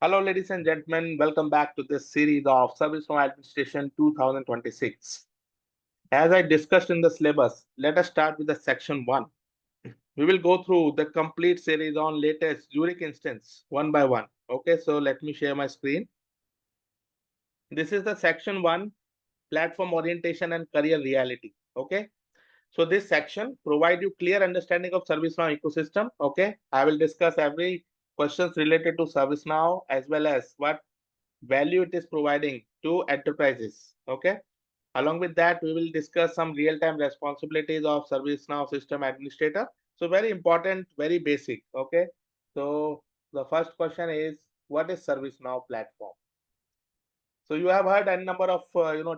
Hello, ladies and gentlemen. Welcome back to this series of ServiceNow Administration 2026. As I discussed in the syllabus, let us start with the section 1. We will go through the complete series on latest Zurich instance one by one. Okay, so let me share my screen. This is the section 1, platform orientation and career reality. Okay, so this section provide you clear understanding of ServiceNow ecosystem. Okay, I will discuss every questions related to ServiceNow as well as what value it is providing to enterprises. Okay. Along with that, we will discuss some real-time responsibilities of ServiceNow system administrator. So very important, very basic. Okay. So the first question is, what is ServiceNow platform? So you have heard a number of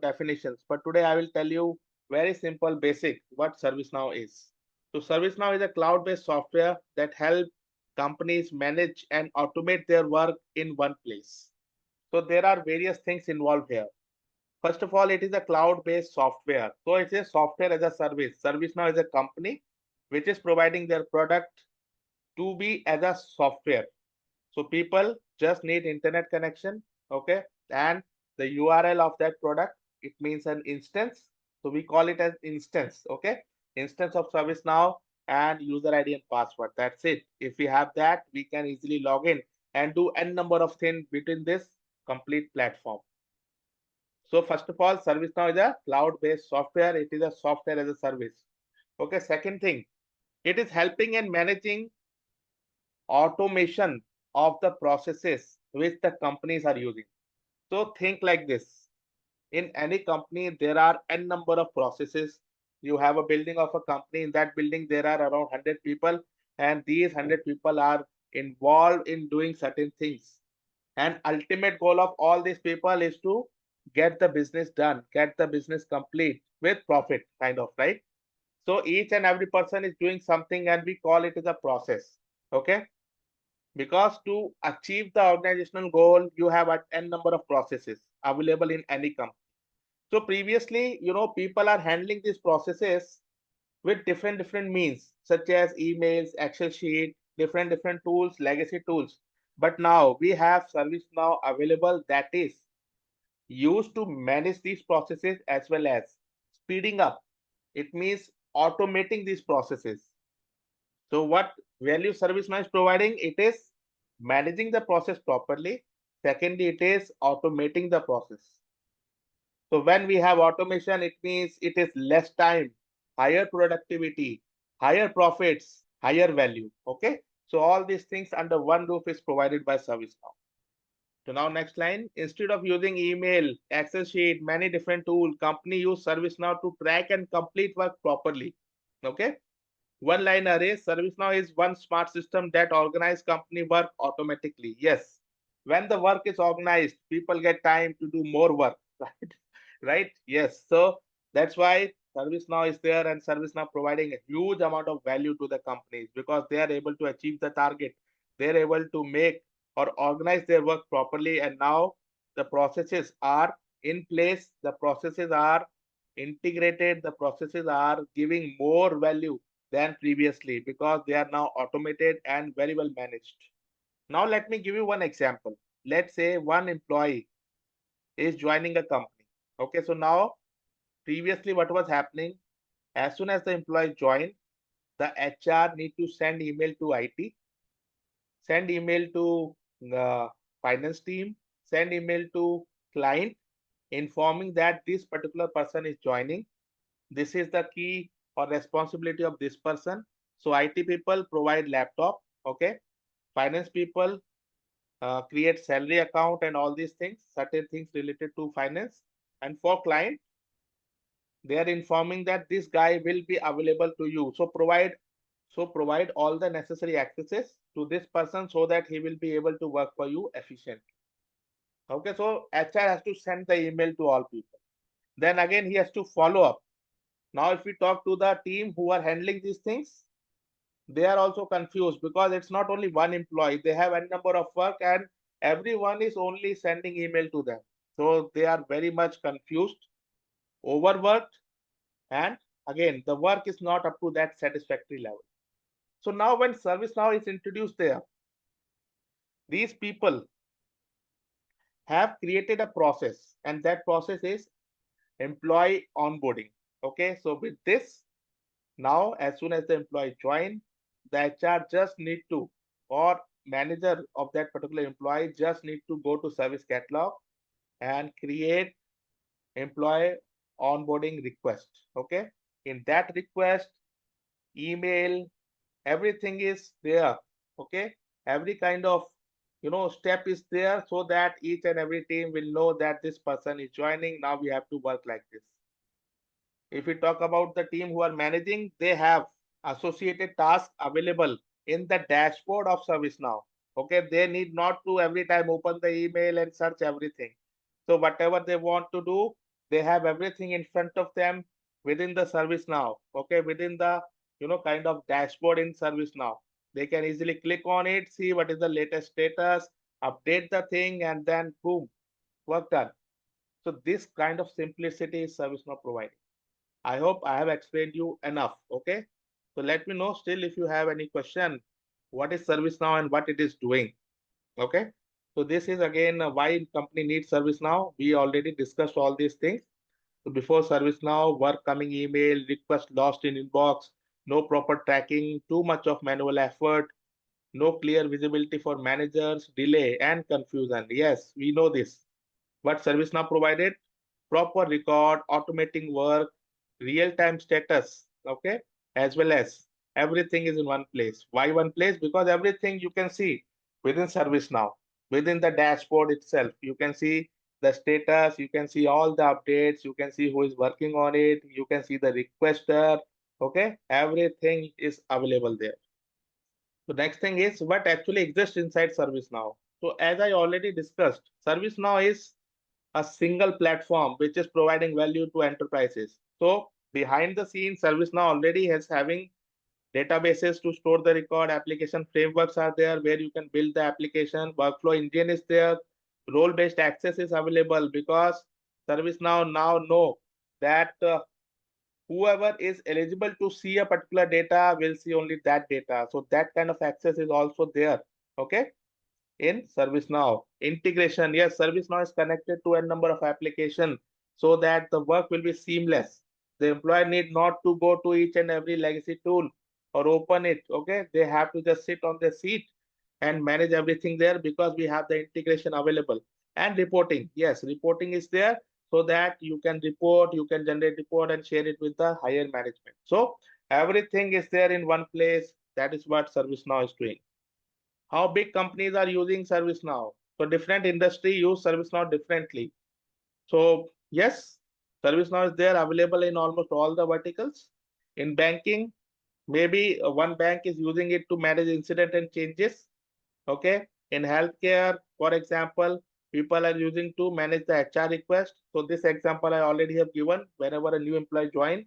definitions, but today I will tell you very simple, basic what ServiceNow is. So ServiceNow is a cloud-based software that helps companies manage and automate their work in one place. So there are various things involved here. First of all, it is a cloud-based software. So it's a software as a service. ServiceNow is a company which is providing their product to be as a software. So people just need internet connection, okay? And the URL of that product, it means an instance. So we call it as instance, okay? Instance of ServiceNow and user ID and password. That's it. If we have that, we can easily log in and do n number of things between this complete platform. So first of all, ServiceNow is a cloud-based software. It is a software as a service. Okay, second thing, it is helping in managing automation of the processes which the companies are using. So think like this. In any company, there are n number of processes. You have a building of a company. In that building, there are around 100 people, and these 100 people are involved in doing certain things. And ultimate goal of all these people is to get the business done, get the business complete with profit, kind of, right? So each and every person is doing something, and we call it as a process. Okay, because to achieve the organizational goal, you have a n number of processes available in any company. So previously, people are handling these processes with different means, such as emails, Excel sheet, different tools, legacy tools. But now we have ServiceNow available that is used to manage these processes as well as speeding up. It means automating these processes. So what value ServiceNow is providing? It is managing the process properly. Secondly, it is automating the process. So when we have automation, it means it is less time, higher productivity, higher profits, higher value. Okay. So all these things under one roof is provided by ServiceNow. So now next line, instead of using email, Excel sheet, many different tools, company use ServiceNow to track and complete work properly. Okay. One liner is ServiceNow is one smart system that organizes company work automatically. Yes. When the work is organized, people get time to do more work, right? Right? Yes. So that's why ServiceNow is there, and ServiceNow providing a huge amount of value to the companies because they are able to achieve the target. They're able to make or organize their work properly, and now the processes are in place. The processes are integrated. The processes are giving more value than previously because they are now automated and very well managed. Now let me give you one example. Let's say one employee is joining a company. Okay, so now previously what was happening, as soon as the employee joined, the HR need to send email to IT, send email to the finance team, send email to client informing that this particular person is joining. This is the key or responsibility of this person. So IT people provide laptop, okay? Finance people create salary account and all these things, certain things related to finance. And for client, they are informing that this guy will be available to you. So provide all the necessary accesses to this person so that he will be able to work for you efficiently. Okay, so HR has to send the email to all people. Then again, he has to follow up. Now, if we talk to the team who are handling these things, they are also confused because it's not only one employee. They have a number of work and everyone is only sending email to them. So they are very much confused, overworked, and again, the work is not up to that satisfactory level. So now when ServiceNow is introduced there, these people have created a process, and that process is employee onboarding. Okay, so with this, now as soon as the employee join, the HR just need to, or manager of that particular employee just need to go to service catalog and create employee onboarding request. Okay, in that request, email, everything is there. Okay, every kind of step is there, so that each and every team will know that this person is joining. Now we have to work like this. If we talk about the team who are managing, they have associated tasks available in the dashboard of ServiceNow. Okay, they need not to every time open the email and search everything. So whatever they want to do, they have everything in front of them within the ServiceNow. Okay, within the kind of dashboard in ServiceNow. They can easily click on it, see what is the latest status, update the thing, and then boom, work done. So this kind of simplicity is ServiceNow providing. I hope I have explained you enough. Okay. So let me know still if you have any question. What is ServiceNow and what it is doing? Okay. So this is again why company needs ServiceNow. We already discussed all these things. So before ServiceNow, work coming email, request lost in inbox, no proper tracking, too much of manual effort, no clear visibility for managers, delay and confusion. Yes, we know this. What ServiceNow provided? Proper record, automating work, real-time status, okay, as well as everything is in one place. Why one place? Because everything you can see within ServiceNow, within the dashboard itself. You can see the status, you can see all the updates, you can see who is working on it, you can see the requester, okay, everything is available there. So next thing is what actually exists inside ServiceNow. So as I already discussed, ServiceNow is a single platform which is providing value to enterprises. So behind the scenes, ServiceNow already has having databases to store the record, application frameworks are there where you can build the application, workflow engine is there, role-based access is available because ServiceNow now know that whoever is eligible to see a particular data will see only that data. So that kind of access is also there. Okay, in ServiceNow. Integration, yes, ServiceNow is connected to a number of applications so that the work will be seamless. The employer need not to go to each and every legacy tool or open it. Okay, they have to just sit on the seat and manage everything there because we have the integration available. And reporting, yes, reporting is there so that you can report, you can generate report and share it with the higher management. So everything is there in one place. That is what ServiceNow is doing. How big companies are using ServiceNow? So different industry use ServiceNow differently. So yes, ServiceNow is there available in almost all the verticals. In banking, maybe one bank is using it to manage incident and changes. Okay. In healthcare, for example, people are using to manage the HR request. So this example I already have given whenever a new employee join.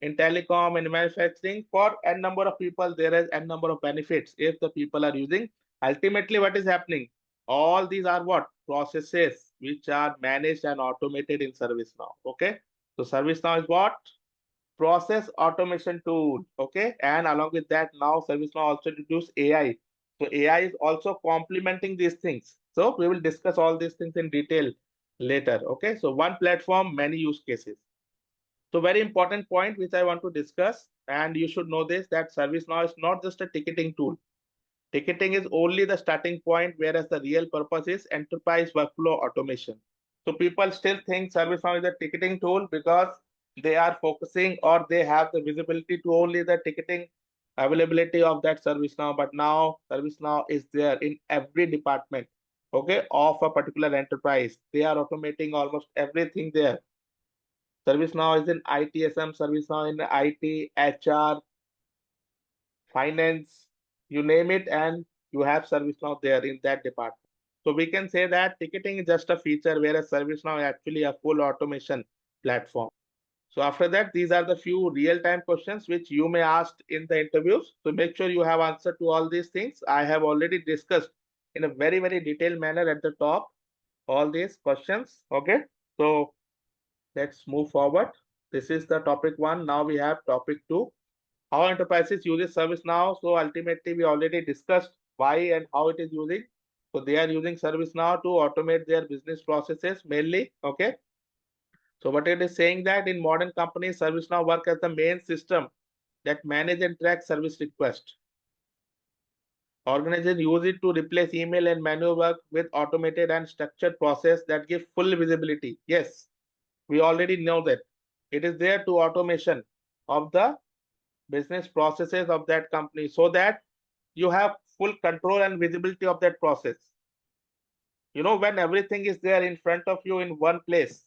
In telecom and manufacturing, for n number of people, there is n number of benefits if the people are using. Ultimately, what is happening? All these are what? Processes which are managed and automated in ServiceNow. Okay. So ServiceNow is what? Process automation tool. Okay, and along with that, now ServiceNow also introduced AI. So AI is also complementing these things. So we will discuss all these things in detail later. Okay, so one platform, many use cases. So very important point which I want to discuss, and you should know this, that ServiceNow is not just a ticketing tool. Ticketing is only the starting point, whereas the real purpose is enterprise workflow automation. So people still think ServiceNow is a ticketing tool because they are focusing or they have the visibility to only the ticketing availability of that ServiceNow. But now ServiceNow is there in every department, okay, of a particular enterprise. They are automating almost everything there. ServiceNow is in ITSM, ServiceNow in IT, HR, finance, you name it, and you have ServiceNow there in that department. So we can say that ticketing is just a feature, whereas ServiceNow is actually a full automation platform. So after that, these are the few real-time questions which you may ask in the interviews. So make sure you have answer to all these things. I have already discussed in a very, very detailed manner at the top all these questions. Okay. So let's move forward. This is the topic one. Now we have topic two. How enterprises uses ServiceNow. So ultimately, we already discussed why and how it is using. So they are using ServiceNow to automate their business processes mainly. Okay. So what it is saying that in modern companies, ServiceNow work as the main system that manage and track service requests. Organizations use it to replace email and manual work with automated and structured process that give full visibility. Yes, we already know that. It is there to automation of the business processes of that company so that you have full control and visibility of that process. You know, when everything is there in front of you in one place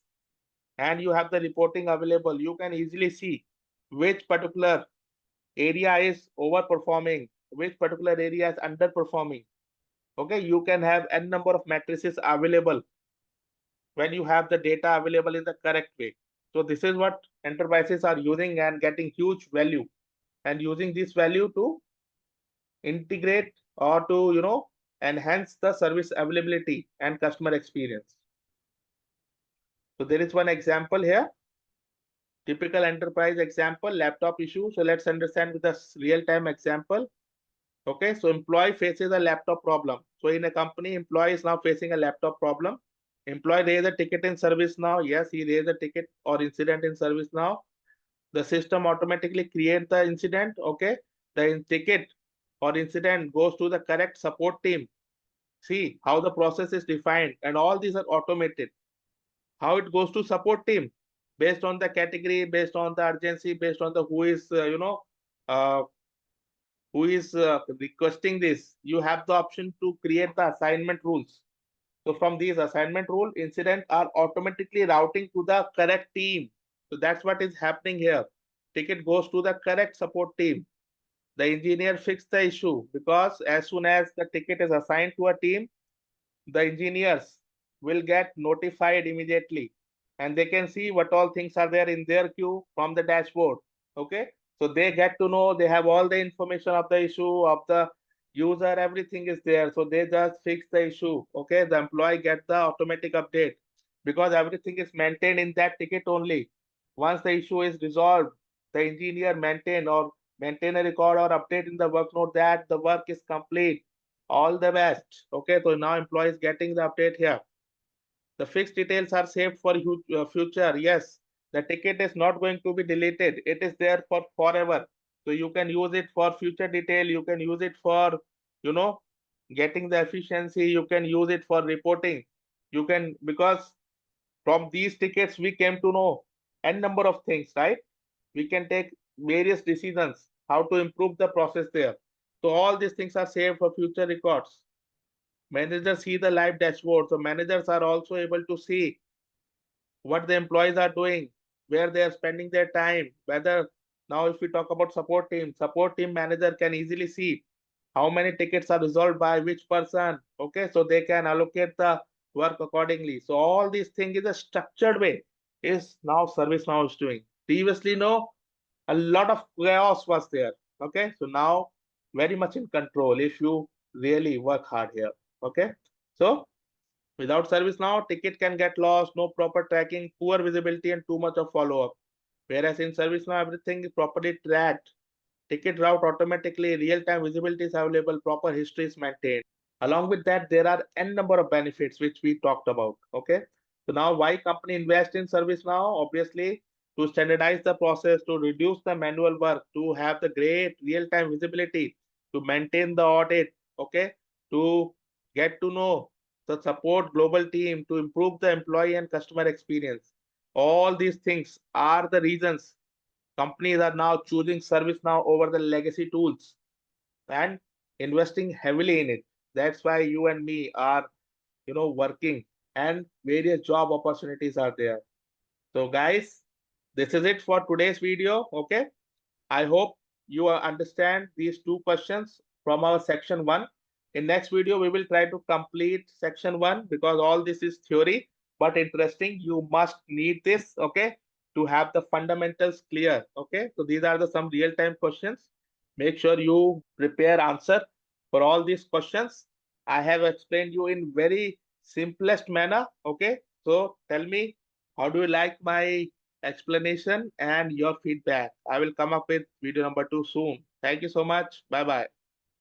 and you have the reporting available, you can easily see which particular area is overperforming, which particular area is underperforming. Okay, you can have n number of matrices available when you have the data available in the correct way. So this is what enterprises are using and getting huge value, and using this value to integrate or to enhance the service availability and customer experience. So there is one example here, typical enterprise example, laptop issue. So let's understand with a real-time example. Okay, so employee faces a laptop problem. So in a company, employee is now facing a laptop problem. Employee raise a ticket in ServiceNow. Yes, he raised a ticket or incident in ServiceNow. The system automatically create the incident. Okay, the ticket or incident goes to the correct support team. See how the process is defined, and all these are automated. How it goes to support team based on the category, based on the urgency, based on the who is requesting this. You have the option to create the assignment rules. So from these assignment rule, incidents are automatically routing to the correct team. So that's what is happening here. Ticket goes to the correct support team. The engineer fixed the issue because as soon as the ticket is assigned to a team, the engineers will get notified immediately and they can see what all things are there in their queue from the dashboard. Okay, so they get to know, they have all the information of the issue of the user, everything is there, so they just fix the issue. Okay, the employee get the automatic update because everything is maintained in that ticket only. Once the issue is resolved, the engineer maintain a record or update in the work note that the work is complete. All the best. Okay, so now employees getting the update here. The fixed details are saved for future. Yes, the ticket is not going to be deleted. It is there for forever. So you can use it for future detail. You can use it for, getting the efficiency. You can use it for reporting. You can, because from these tickets, we came to know n number of things, right? We can take various decisions, how to improve the process there. So all these things are saved for future records. Managers see the live dashboard. So managers are also able to see what the employees are doing, where they are spending their time, whether now if we talk about support team manager can easily see how many tickets are resolved by which person. Okay, so they can allocate the work accordingly. So all these things is a structured way is now ServiceNow is doing. Previously, no, a lot of chaos was there. Okay, so now very much in control if you really work hard here. Okay, so without ServiceNow, ticket can get lost, no proper tracking, poor visibility, and too much of follow-up. Whereas in ServiceNow, everything is properly tracked. Ticket route automatically, real-time visibility is available, proper history is maintained. Along with that, there are n number of benefits which we talked about. Okay, so now why company invest in ServiceNow? Obviously, to standardize the process, to reduce the manual work, to have the great real-time visibility, to maintain the audit. Okay, to get to know the support global team, to improve the employee and customer experience. All these things are the reasons companies are now choosing ServiceNow over the legacy tools and investing heavily in it. That's why you and me are, working, and various job opportunities are there. So guys, this is it for today's video. Okay, I hope you understand these two questions from our section 1. In next video, we will try to complete section 1 because all this is theory, but interesting. You must need this, okay, to have the fundamentals clear. Okay, so these are the some real-time questions. Make sure you prepare answer for all these questions. I have explained you in very simplest manner. Okay, so tell me, how do you like my explanation and your feedback? I will come up with video number 2 soon. Thank you so much. Bye bye.